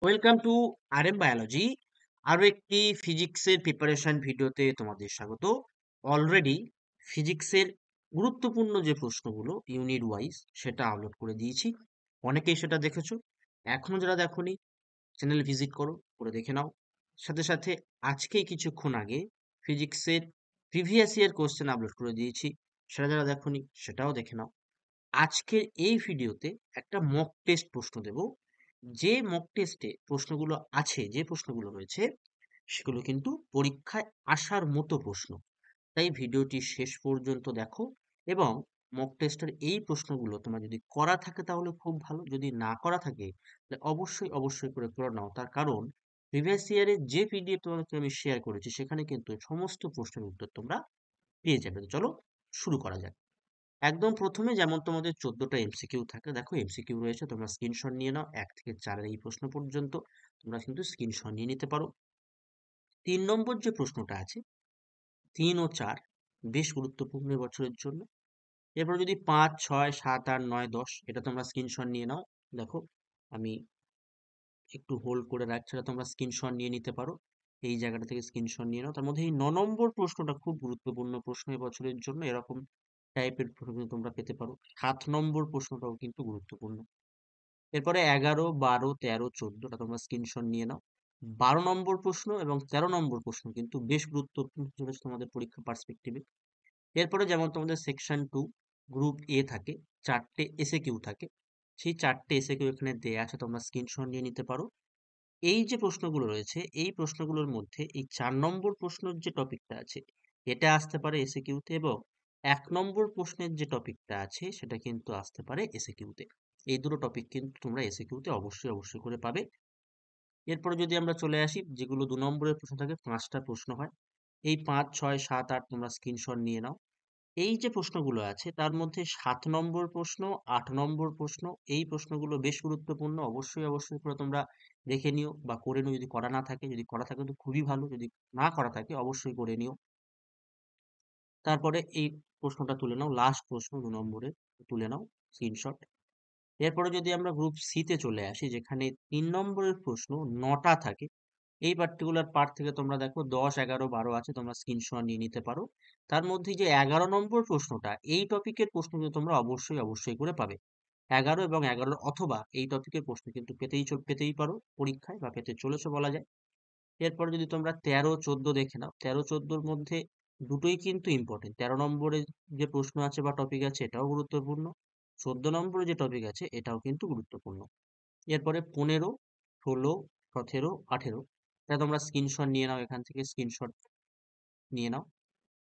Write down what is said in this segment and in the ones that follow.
Welcome to RM biology. আরো একটি ফিজিক্সের প্রিপারেশন ভিডিওতে তোমাদের স্বাগত। অলরেডি ফিজিক্সের গুরুত্বপূর্ণ যে প্রশ্নগুলো ইউনিট ওয়াইজ সেটা আপলোড করে দিয়েছি। অনেকেই সেটা দেখেছো। এখনো যারা দেখোনি, চ্যানেল ভিজিট করো, করে দেখে নাও। সাথে সাথে আজকেই কিছুক্ষণ আগে ফিজিক্সের প্রিভিয়াস ইয়ার কোশ্চেন আপলোড করে দিয়েছি। সেটা যারা দেখোনি সেটাও দেখে নাও। আজকের এই ভিডিওতে একটা মক টেস্ট প্রশ্ন দেব। যে মক টেস্টে প্রশ্নগুলো আছে, যে প্রশ্নগুলো রয়েছে সেগুলো কিন্তু পরীক্ষায় আসার মতো প্রশ্ন। তাই ভিডিওটি শেষ পর্যন্ত দেখো এবং মক টেস্টের এই প্রশ্নগুলো তোমার যদি করা থাকে তাহলে খুব ভালো, যদি না করা থাকে তাহলে অবশ্যই অবশ্যই করে নাও। তার কারণ প্রিভিয়াস ইয়ারে যে পিডিএফ তোমাদেরকে আমি শেয়ার করেছি সেখানে কিন্তু সমস্ত প্রশ্নের উত্তর তোমরা পেয়ে যাবে। তো চলো শুরু করা যাক। একদম প্রথমে যেমন তোমাদের 14টা এমসিকিউ থাকে, দেখো এমসিকিউ রয়েছে, তোমরা স্ক্রিনশট নিয়ে নাও। 1 থেকে 4 এই প্রশ্ন পর্যন্ত তোমরা কিন্তু স্ক্রিনশট নিয়ে নিতে পারো। 3 নম্বর যে প্রশ্নটা আছে, 3 ও 4 বেশ গুরুত্বপূর্ণ বছরের জন্য। এরপর যদি 5, 6, 7, 8, 9, 10 এটা তোমরা স্ক্রিনশট নিয়ে নাও। দেখো আমি একটু হোল্ড করে রাখছি, এটা তোমরা স্ক্রিনশট নিয়ে নিতে পারো। এই জায়গাটা থেকে স্ক্রিনশট নিয়ে নাও। তার মধ্যে এই 9 নম্বর প্রশ্নটা খুব গুরুত্বপূর্ণ প্রশ্ন এবছরের জন্য। এরকম টাইপের প্রশ্ন কিন্তু তোমরা পেতে পারো। 7 নম্বর প্রশ্নটাও কিন্তু গুরুত্বপূর্ণ। এরপরে 11, 12, 13, 14টা তোমরা স্ক্রিনশট নিয়ে নাও। 12 নম্বর প্রশ্ন এবং 13 নম্বর প্রশ্ন কিন্তু বেশ গুরুত্বপূর্ণ চলেছে তোমাদের পরীক্ষা পার্সপেক্টিভে। এরপরে যেমন তোমাদের সেকশন 2 গ্রুপ এ থাকে, 4টে এসএ কিউ থাকে। সেই 4টে এসএ কিউ এখানে দেয়া আছে, তোমরা স্ক্রিনশট নিয়ে নিতে পারো। এই যে প্রশ্নগুলো রয়েছে এই প্রশ্নগুলোর মধ্যে এই 4 নম্বর প্রশ্নের যে টপিকটা আছে এটা আসতে পারে এসএকিউতে, এবং 1 নম্বর প্রশ্নের যে টপিকটা আছে সেটা কিন্তু আসতে পারে এসএকিউতে। এই দুটো টপিক কিন্তু তোমরা এসএকিউতে অবশ্যই অবশ্যই করে পাবে। এরপরে যদি আমরা চলে আসি, যেগুলো 2 নম্বরের প্রশ্ন থাকে, 5টা প্রশ্ন হয়। এই 5, 6, 7, 8 তোমরা স্ক্রিনশট নিয়ে নাও। এই যে প্রশ্নগুলো আছে তার মধ্যে 7 নম্বর প্রশ্ন, 8 নম্বর প্রশ্ন, এই প্রশ্নগুলো বেশ গুরুত্বপূর্ণ। অবশ্যই অবশ্যই করে তোমরা দেখে নিও বা করে নিও। যদি করা না থাকে, যদি করা থাকে তো খুবই ভালো, যদি না করা থাকে অবশ্যই করে নিও। তারপরে এই প্রশ্নটা তুলে নাও, লাস্ট প্রশ্ন 2 নম্বরে তুলে নাও স্ক্রিনশট। এরপরে যদি আমরা গ্রুপ সি তে চলে আসি, যেখানে 3 নম্বরের প্রশ্ন 9টা থাকে। এই পার্টিকুলার পার্ট থেকে তোমরা দেখো 10, 11, 12 আছে, তোমরা স্ক্রিনশট নিয়ে নিতে পারো। তার মধ্যে যে 11 নম্বর প্রশ্নটা, এই টপিকের প্রশ্ন কিন্তু তোমরা অবশ্যই অবশ্যই করে পাবে। 11 এবং 11 অথবা এই টপিকের প্রশ্ন কিন্তু পেতেই পারো পরীক্ষায়, বা পেতে চলেছো বলা যায়। এরপর যদি তোমরা 13, 14 দেখে নাও, 13, 14-র মধ্যে দুটোই কিন্তু ইম্পর্টেন্ট। 13 নম্বরে যে প্রশ্ন আছে বা টপিক আছে এটাও গুরুত্বপূর্ণ। 14 নম্বরে যে টপিক আছে এটাও কিন্তু গুরুত্বপূর্ণ। এরপরে 15, 16, 17, 18 এটা তোমরা স্ক্রিনশট নিয়ে নাও, এখান থেকে স্ক্রিনশট নিয়ে নাও,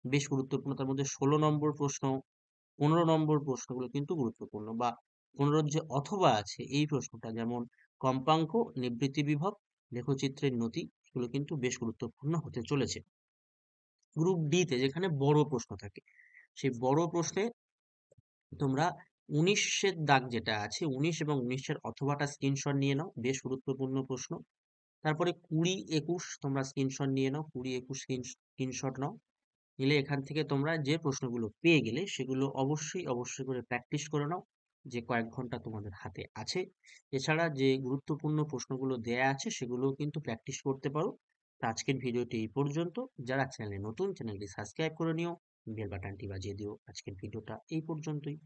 বেশ গুরুত্বপূর্ণ। তার মধ্যে 16 নম্বর প্রশ্ন, 15 নম্বর প্রশ্নগুলো কিন্তু গুরুত্বপূর্ণ। বা 15-র যে অথবা আছে এই প্রশ্নটা, যেমন কম্পাঙ্ক, নিবৃত্তি বিভব, লেখচিত্রের নতি, এগুলো কিন্তু বেশ গুরুত্বপূর্ণ হতে চলেছে। গ্রুপ ডি তে যেখানে বড় প্রশ্ন থাকে, সেই বড় প্রশ্নে তোমরা 19-এর দাগ যেটা আছে, 19 এবং 19-এর অথবাটা স্ক্রিনশট নিয়ে নাও, বেশ গুরুত্বপূর্ণ প্রশ্ন। তারপরে 20, 21 তোমরা স্ক্রিনশট নিয়ে নাও, 20, 21 স্ক্রিনশট নাও। নিলে এখান থেকে তোমরা যে প্রশ্নগুলো পেয়ে গেলে সেগুলো অবশ্যই অবশ্যই করে প্র্যাকটিস করে নাও, যে কয়েক ঘন্টা তোমাদের হাতে আছে। এছাড়া যে গুরুত্বপূর্ণ প্রশ্নগুলো দেয়া আছে সেগুলোও কিন্তু প্র্যাকটিস করতে পারো। তো আজকের ভিডিওটি এই পর্যন্ত। যারা চ্যানেলে নতুন, চ্যানেলটি সাবস্ক্রাইব করে নিও, বেল বাটনটি বাজিয়ে দিও। আজকের ভিডিওটা এই পর্যন্তই।